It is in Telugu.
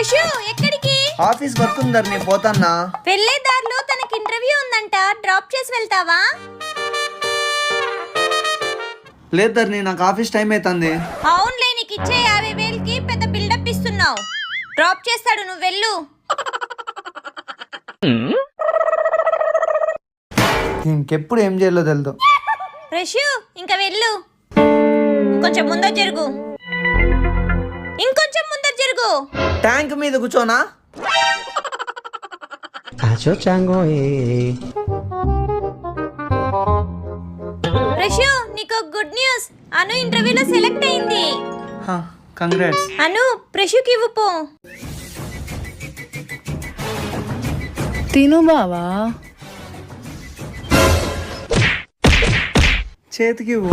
ప్రశు ఎక్కడికి? ఆఫీస్ వర్క్ ఉందర్ నేను పోతాన్నా. వెళ్ళే దారిలో తనకి ఇంటర్వ్యూ ఉందంట, డ్రాప్ చేసి వెళ్తావా? లేదు ధర్ని, నాకు ఆఫీస్ టైం అవుతుంది. అవునులే, నీకు ఇచ్చే 50,000కి పెద్ద బిల్డప్ ఇస్తున్నావు. డ్రాప్ చేస్తాడు, నువ్వు వెళ్ళు. ఇంకెప్పుడు ఏం చేయాలో తెలుదు. ప్రశు ఇంకా వెళ్ళు. కొంచెం ముందర జరుగు, ఇంకొంచెం ముందర జరుగు. ట్యాంక్ మీద కూర్చోనా? ప్రశు నీకు గుడ్ న్యూస్, అను ఇంటర్వ్యూలో సెలెక్ట్ అయింది. కంగ్రాట్స్. అను ప్రశుకి ఇవ్వు పో. తిను బావా. చేతికి ఇవ్వు.